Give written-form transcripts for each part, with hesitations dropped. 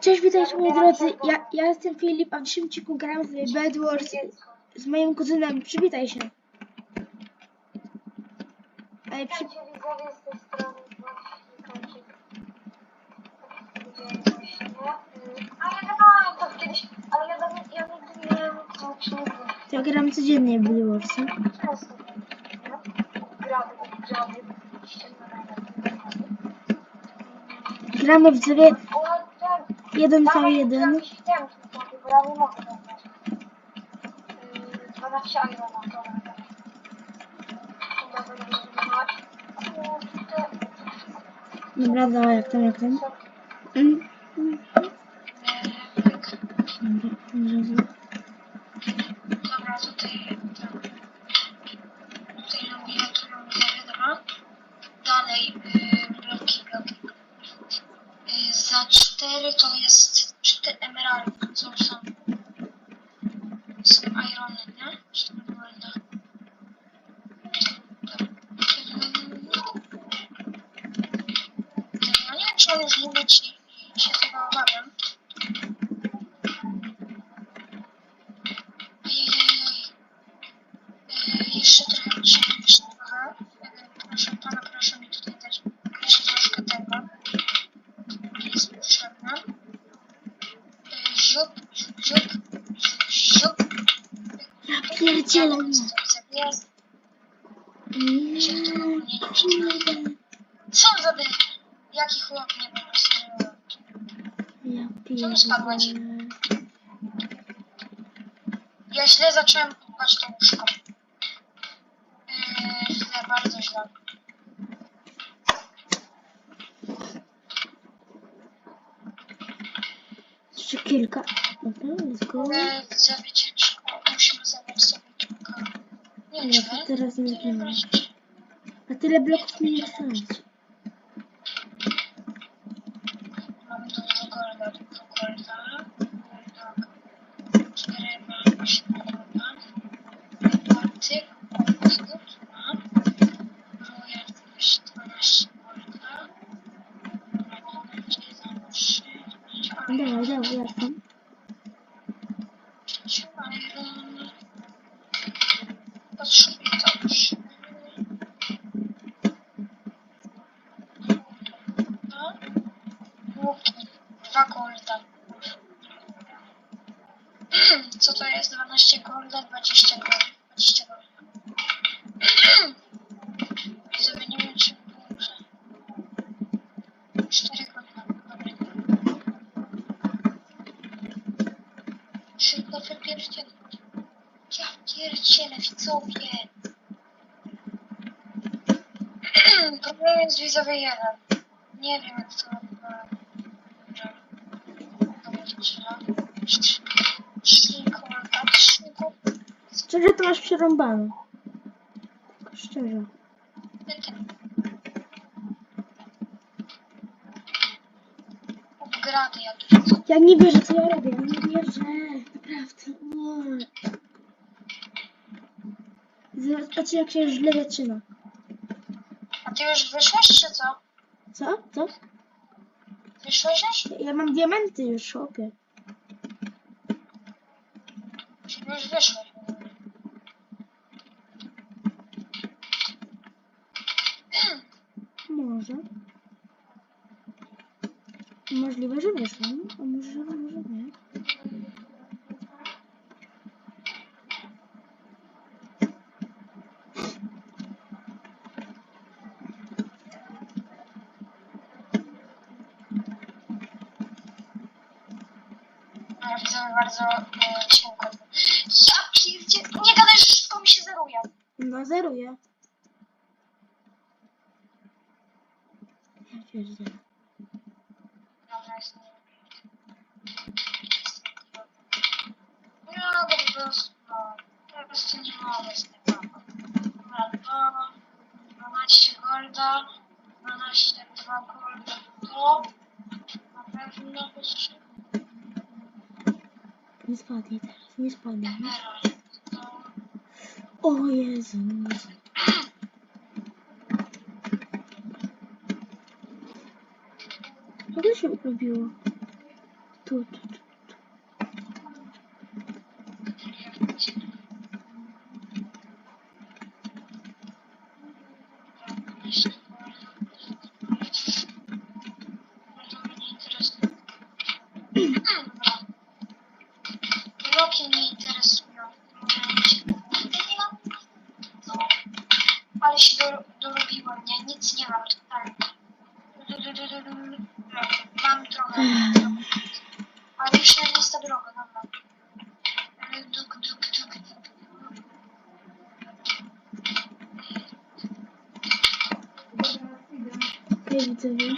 Cześć, witajcie moi drodzy, ja jestem Filip, a w dzisiejszym odcinku gram w Bed Wars z moim kuzynem. Przywitaj się. Ale przy... Witajcie widzowie z tej strony ale gadałem to kiedyś, ale ja nigdy nie wiem co nigdy. To ja gram codziennie w Bed Wars. Często. Grady. Gramy w sobie 1v1. Bo ja nie mogę zagrać. 12 Irona, Dobra, dawaj, jak tam. Dobra, tutaj mamy wiadomo. Dalej, bloki. Za 4 to jest 4 emeraldy, co są irony, nie? 4 emeralda. Ja nie wiem, czy on już lubię ci i się tego obawiam. Jeszcze trochę mi się wyszło. Proszę mi tutaj dać jeszcze troszkę tego. Jest potrzebne. Ziup. Ja pierdzielę. Jest. Nie. Co za dy? Jaki chłop nie po prostu nie Ja Czemu spadłeś? pierdzielę. Ja źle zacząłem kopać to łóżko. Źle, bardzo źle. Jeszcze kilka. Dobra, let's go. Widzowie ciężko. Musimy zabrać sobie kilka. Nie, Ja to teraz nie tyle wiem. brać. A tyle bloków mi nie stać. Mamy dużo golda. Tak. 4 mamy 8 golda. Partyk, odwrót, royal 12 golda. Dawaj, ja tam. Potrzebuję to już. Łuki, 2 golda. Co to jest? 12 golda, 20 golda. 20 golda. Widzowie, nie wiem czy dobrze. 4 golda. Dobra. Szybko wypierdzielę. Ja pierdzielę, widzowie. Problem jest widzowie jeden. Nie wiem jak to Trzy golda. Szczerze to masz przerąbane. Tak szczerze. Upgrady jakieś. Ja nie wierzę co ja robię, nie wierzę. Naprawdę, nie. Zobaczcie jak się już źle zaczyna. A ty już wyszłeś czy co? Co? Wyszłeś już? Ja mam diamenty już, opie. Czyli już wyszłeś. Może. Możliwe, że wyszłam, a może nie. Ja widzę bardzo cienko. Ja pierdzie... Nie gadaj, że wszystko mi się zeruje. No zeruję. Ja pierdzielę. Dobra, jest nie. Nie mogę po prostu nie mogę z tego. Dobra, 12 golda, 12, 2 golda, to na pewno potrzebne. Nie spadnij teraz, nie spadnij. Emerald, to... O Jezu. Co to się robiło? Tu. Bloki mnie interesują. Ale się dorobiłem, nie? Nic nie mam totalnie. Mam trochę. Ale już nie jest ta droga, dobra. Duk. Okej, widzowie.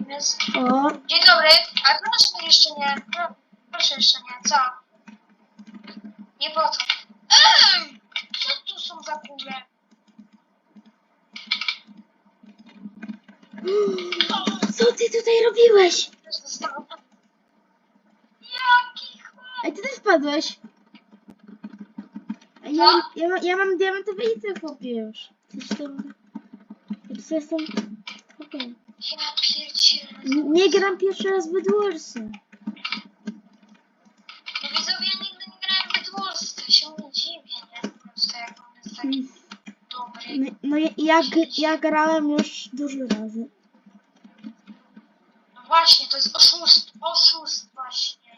Jest. O, Dzień dobry, a proszę jeszcze nie. No, proszę jeszcze nie, co? Nie po co? Co tu są za kule? co ty tutaj robiłeś? Zostało. Jaki chłop? Ej, ty też spadłeś. Ej, ja mam diamentowe ice, chłopie, już. Coś tam... Ja jestem... Okej. Ja pierdzielę. Nie gram pierwszy raz w Bedwarsy. No widzowie, ja nigdy nie grałem w Bedwarsy, to się nie dziwię, nie? Po prostu jak on jest taki dobry. No ja grałem już dużo razy. No właśnie, to jest oszust właśnie.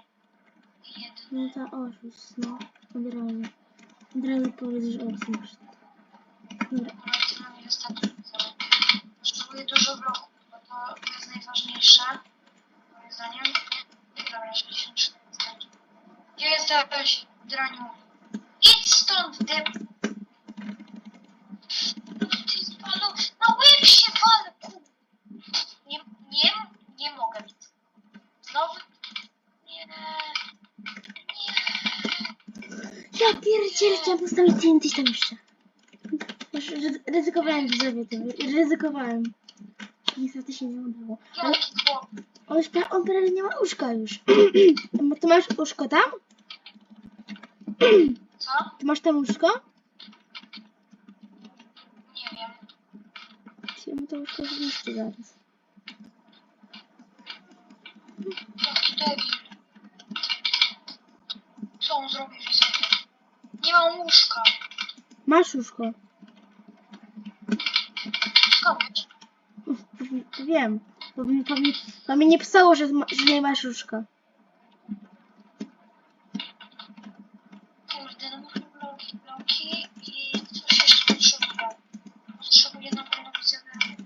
No to oszust, no. Od razu powiedz, że oszust. Dobra. Ale to ostatnio widzowie. Potrzebuję dużo bloków, bo to jest najważniejsze. Moim zdaniem. Dobra, 64 wystarczy. Gdzie jesteś, draniu? Idź stąd, ty! Ty spalu, na łeb się wal, ku! Nie mogę nic. Znowu? Nie. Ja pierdzielę, chciałam postawić TNT tam jeszcze. Już ryzykowałem, widzowie, ryzykowałem. Niestety się nie udało. Ale Jaki chłop? on prawie nie ma łóżka już. Ty masz łóżko tam? Co? Ty masz tam łóżko? Nie wiem. Ja mu to łóżko zniszczę zaraz. Jaki debil. Co on zrobił, widzowie? Nie mam łóżka. Masz łóżko. Skąd wiesz? Wiem. Bo mi nie pisało, że nie masz łóżka. Kurde, no muszę bloki i coś jeszcze potrzebuję. Potrzebuję na pewno widzowie.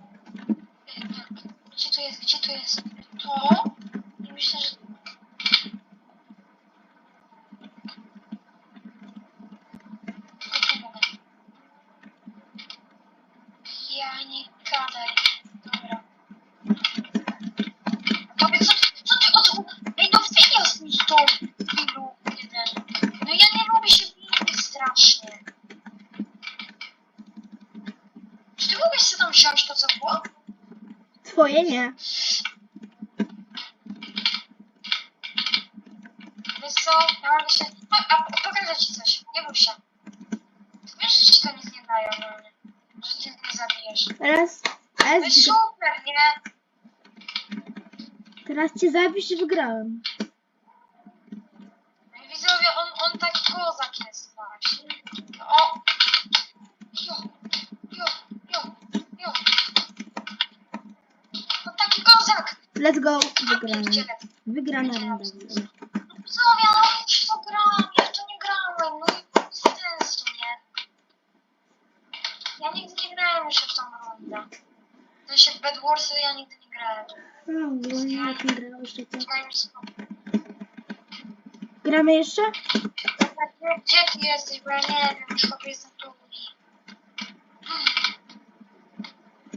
Gdzie to jest? To? I myślę, że... Tylko tu mogę. Ja nie gadaj. Dobra. Tobie, co ty od... Ej, no wyniósł mi stąd, ilu jeden. No ja nie lubię się bić strasznie. Czy ty mógłbyś sobie tam wziąć to, co było? Twoje nie. Wiesz co, ja mogę się... A pokażę ci coś, nie bój się. Wiesz, że ci to nic nie daje, no, że ty nie zabijesz. Teraz Super, nie? Teraz cię zabić i wygrałem. No i widzowie, on taki kozak jest właśnie. O! Jo. On taki kozak! Let's go. A Wygrałem. pierdziele. Wygrana runda. Widzowie. Widzowie, ale już to grałem, ja w to nie grałem, no i bez sensu, nie? Ja nigdy nie grałem jeszcze w tą rundę. W sensie w Bedwarsy ja nigdy nie grałem. No, było nie jak nie grałeś to. Ja już znam. Gramy jeszcze? Gdzie ty jesteś, bo ja nie wiem, już chłopie jestem długi.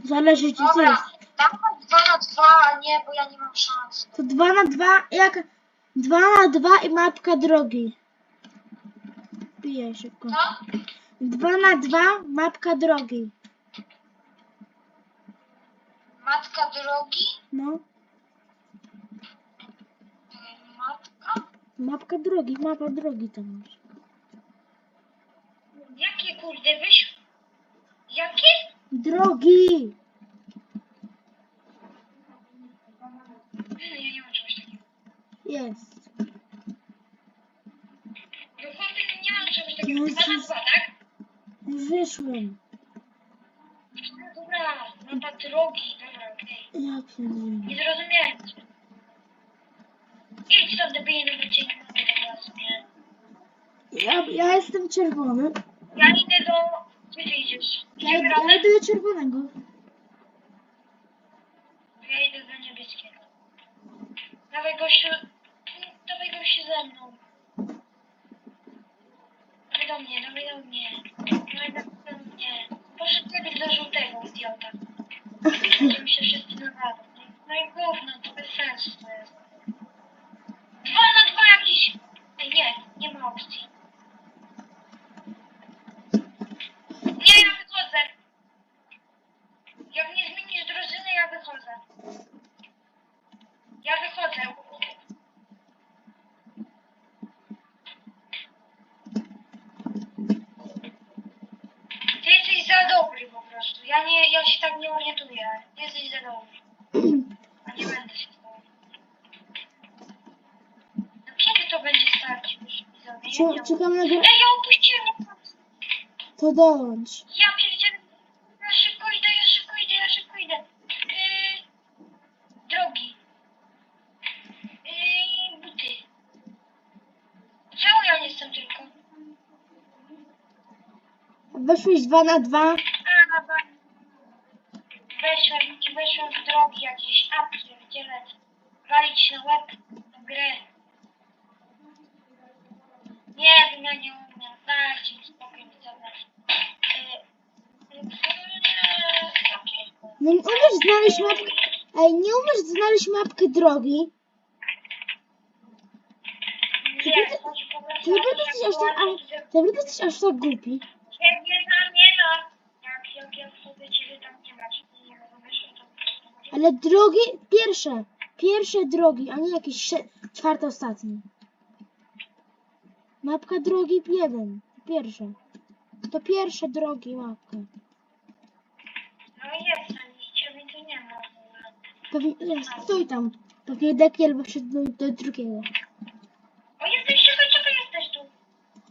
Zależy ci co Dobra, jest. dawaj 2 na 2, a nie, bo ja nie mam szans. To 2 na 2, jak 2 na 2 i mapka drogi. Wbijaj szybko. Co? 2 na 2, mapka drogi. Matka drogi? No, Matka? mapka drogi, mapa drogi tam masz. Jakie kurde, weź... Jakie? Drogi! Ja nie mam czegoś takiego. Jest. Wychodzę, nie mam czegoś takiego. Jezus. 2 na 2, tak? Już wyszłem. No dobra, mapa drogi, dobra, okej. Ja pierdolę. Nie zrozumiałem cię. Idź tam, debile, bo cię nie mogę teraz, nie? Ja jestem czerwony. Ja idę do... Gdzie ty idziesz? Idziemy Ja razem? idę do czerwonego. Ja idę do niebieskiego. Dawaj gościu ze mną. Dawaj do mnie, dawaj do mnie. Dawaj do mnie. Poszedł lepiej do żółtego, idiota. Będziemy się wszyscy nawalać. No i gówno, to bez sensu to jest. 2 na 2 jakiś... Ej, nie ma opcji. Nie, ja wychodzę. Jak nie zmienisz drużyny, ja wychodzę. Ja wychodzę. Ty jesteś za dobry po prostu. Ja się tak nie orientuję. Ty jesteś za dobry. A nie będę się z tobą. No kiedy to będzie start już, widzowie? Czekam na grę. Ej, ja opuściłem. To dołącz. Ja pierdzielę. Ja szybko idę. Drogi. Buty. Czemu ja nie jestem tylko? Weszłeś 2 na 2. Weszłem w drogi jakieś apki, gdzie walić na łeb w grę. Nie wiem, ja nie umiem. Dajcie mi spokój, widzowie. No nie umiesz znaleźć mapkę. Ej, nie umiesz znaleźć mapkę drogi. Nie, chodź po prostu. Ty naprawdę jesteś aż tak głupi. Ciebie tam nie ma. Jak ja sobie ciebie tam nie ma, czyli nie rozumiesz, to... Ale drogi pierwsze. Pierwsze drogi, a nie jakieś czwarte ostatnie. Mapka drogi 1. Pierwsze. To pierwsze drogi mapka. No jestem i ciebie tu nie ma. Pewnie jest, stój tam. Pewnie deki albo szedł do drugiego. O, jesteś, czekaj, jesteś tu.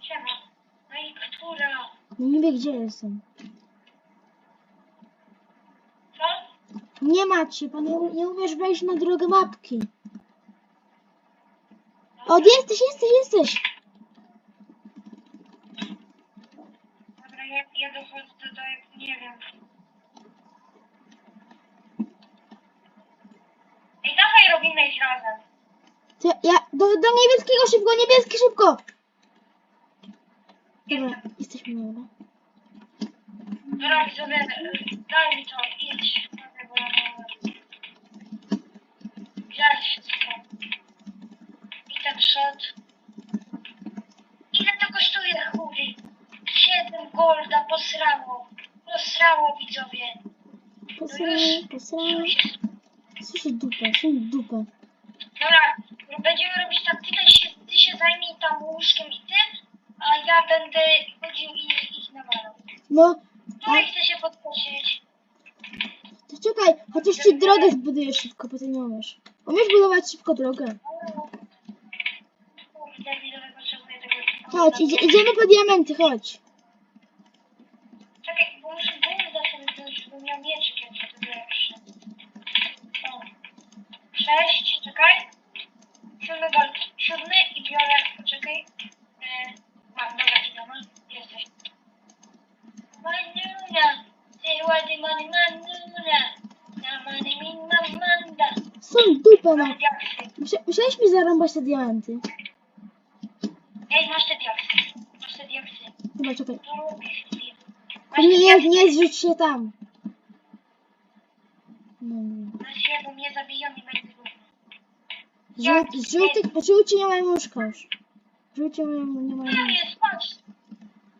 Siema. No i która? No nie wie gdzie jestem. Co? Nie macie, bo nie umiesz wejść na drogę mapki. O, jesteś. Dobra, ja dochodzę do nie wiem. Ej, dawaj robimy ich razem. Do niebieskiego szybko, niebieski szybko! Dobra, jesteśmy dobra. Dobra, widzowie, daj mi to, idź. Dobra, bo ja mam... Wziąć wszystko. I ten shot. Ile to kosztuje, chuj? 7 golda posrało, widzowie. Posrałem. Słyszę dupę. Dobra, będziemy robić tak, ty się zajmij tam łóżkiem i tym, a ja będę chodził i ich nawalał. No, Który chce się podkosić? to czekaj, chociaż ci drogę zbuduję szybko, bo ty nie umiesz. Umiesz budować szybko drogę. Kurde, widzowie, potrzebuję tego. Chodź, idziemy po diamenty, chodź. Czekaj, bo muszę golda sobie wziąć, bo miał mieczyk jakiś, to lepszy. O. 6, czekaj. 7 gold. 7 i biorę, poczekaj. Mam, dobra, idę, no. Jesteś. Manunia, say what the money manunia. Na money min mamanda. Są dupę, no. Mam diaksy. Musiałeś mi zarąbać te diamenty. Ej, masz te diaksy. Dobra, czekaj. To lubisz chwilę. Masz te diaksy. Nie zrzuć się tam. No. Na się, bo mnie zabiją i będzie gówno. Żółci nie mają łóżka już. Żółci nie mają łóżka. Koniec, patrz.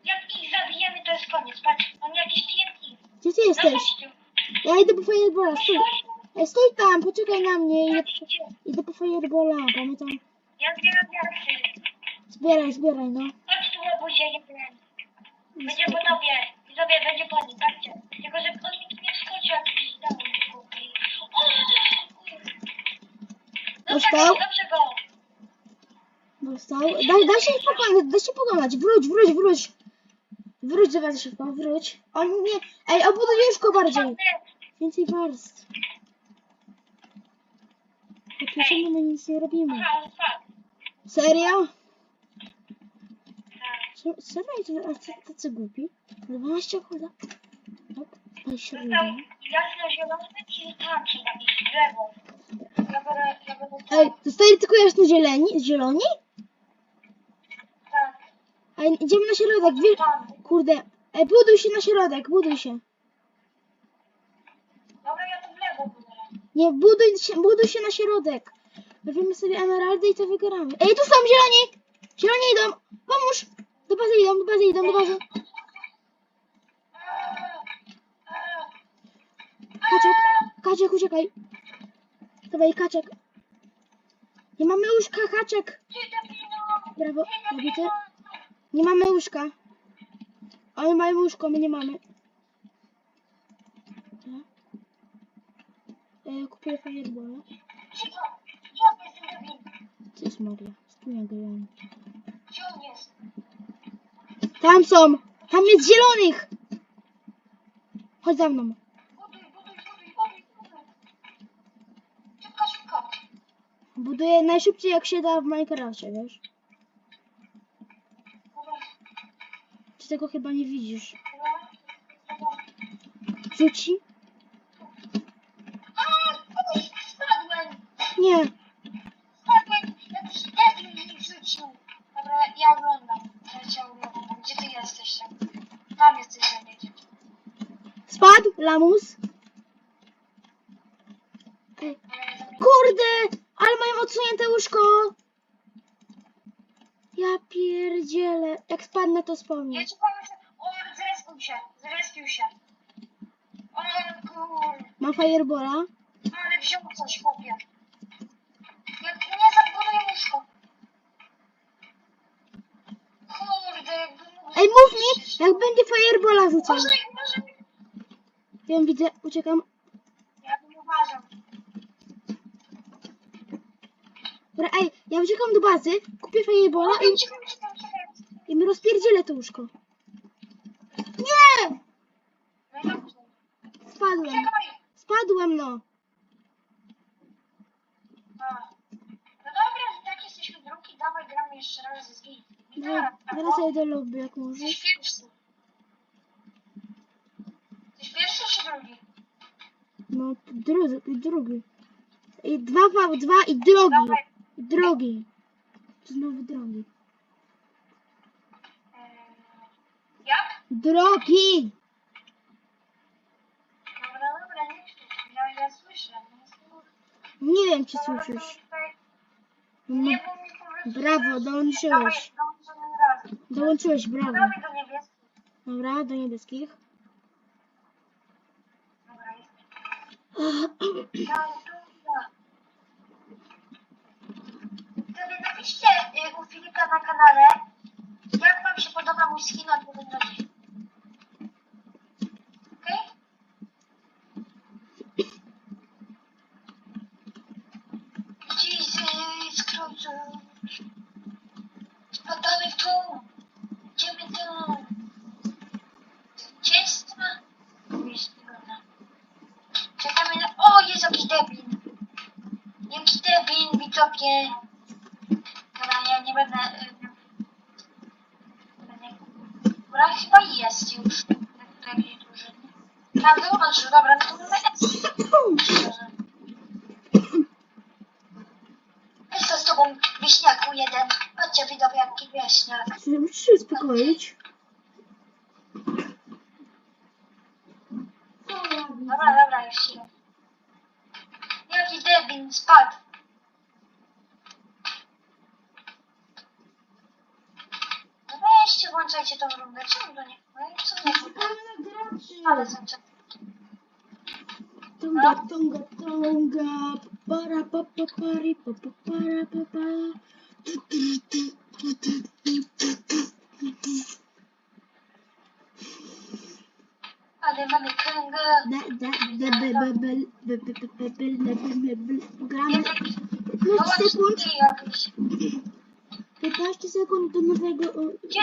Jak ich zabijemy, to jest koniec. Patrz, mam jakieś TNT. Gdzie ty No jesteś? chodź tu. Ja idę po Firebola, stój. Ej, stój tam, poczekaj na mnie. Chodźcie. Idę po Firebola, bo my tam... Ja zbieram diaksy. Zbieraj, no. Chodź tu, łabuzie, jeden. Będzie po tobie. Widzowie, będzie po nim, patrzcie. Tylko, że on mi tu nie wskoczy, jak gdzieś dał mi kupi. O! Dostał? Dobrze go. Dostał. Da się ich pokonać, da się pokonać. Wróć. Wróć do was szybko, wróć. On nie... Ej, obuduj łóżko bardziej. Więcej warstw. Po pierwsze my nic nie robimy. Serio? Serio? A co głupi? 12 choda. Tak? Paj średnio. Jasno-zielony i taki jakiś drzewo. Ja będę Ej, zostali tylko zieloni? tak. Ej, idziemy na środek. Kurde. Ej, buduj się na środek, buduj się. Dobra, ja tu w lewo buduję. Nie, buduj się na środek. Weźmiemy sobie emeraldy i to wygramy. Ej, tu są zieloni! Zieloni idą! Pomóż! Do bazy idą. Kaczek, uciekaj. Dawaj, kaczek. Nie mamy łóżka, kaczek. Brawo, zabity. Nie mamy łóżka. Oni mają łóżko, my nie mamy. Kupuję fireballa. Co jest Maria? Z kim ja grałem? Gdzie on jest? Tam są! Tam jest zielonych! Chodź za mną. Buduj. Szybko. Buduję najszybciej jak się da w Minecrafcie, wiesz? Ty tego chyba nie widzisz. Rzuci? Spadłem! Nie. Jakiś debil mi rzucił. Dobra, ja oglądam. Gdzie ty jesteś tam? Tam jesteś, tam jedzie. Spadł lamus. Ej. Kurde! Ale mają odsunięte łóżko! Ja pierdzielę. Jak spadnę, to wspomnę. Ja ci powiem, że on zrespił się. O kur... Mam fireballa. Ale wziął coś, chłopie. Jak nie zabuduję łóżko. Kurde, jakby mógł... Ej, mów mi, jak będzie fireballa rzucał. Może... Wiem, widzę, uciekam. Ja nie uważam. Dobra, ej, ja uciekam do bazy, kupię fireballa Uciekaj. i my rozpierdzielę to łóżko. Nie! No i dobrze. Spadłem. Uciekaj. Spadłem, no. A. No dobra, że tak jesteśmy drugi, dawaj gramy jeszcze raz z git. Wracaj do lobby, jak możesz. Jesteś pierwszy. Jesteś pierwszy czy drugi? No, drugi. I 2v2 i drogi. Dawaj. Drogi. Znowu drogi. Jak? Drogi! Dobra, nie krzycz. Ja słyszę. Nie wiem, czy słyszysz. Nie, bo mi po prostu... Brawo, dołączyłeś. Dawaj, dołączymy razem. Dołączyłeś, brawo. Dawaj do niebieskich. Dobra, do niebieskich. Dobra, jest. Wtedy napiszcie u Filipa na kanale, jak wam się podoba mój skin od 1 do 10. Okej? Gdzieś skrócę. Spadamy w dół. Idziemy tu. Gdzie jest ta? Czekamy na... O, jest jakiś debil. Jaki debil, widzowie. Dobra, ja nie będę... Dobra, chyba jest już. Jakiś duży. Tak, wyłączył, dobra, no to chyba jest. Jestem z tobą, wieśniaku jeden. Chodźcie, widzowie, jaki wieśniak. Musisz się uspokoić. Dobra, już się. Jaki debil spadł. No weźcie, włączajcie tą rundę. Czemu to nie? No i co nie? Ale są czas. Tonga, para papa pari papa para papa. Ale mamy kręgę. Gramy 5 sekund. 15 sekund do nowego... Gdzie?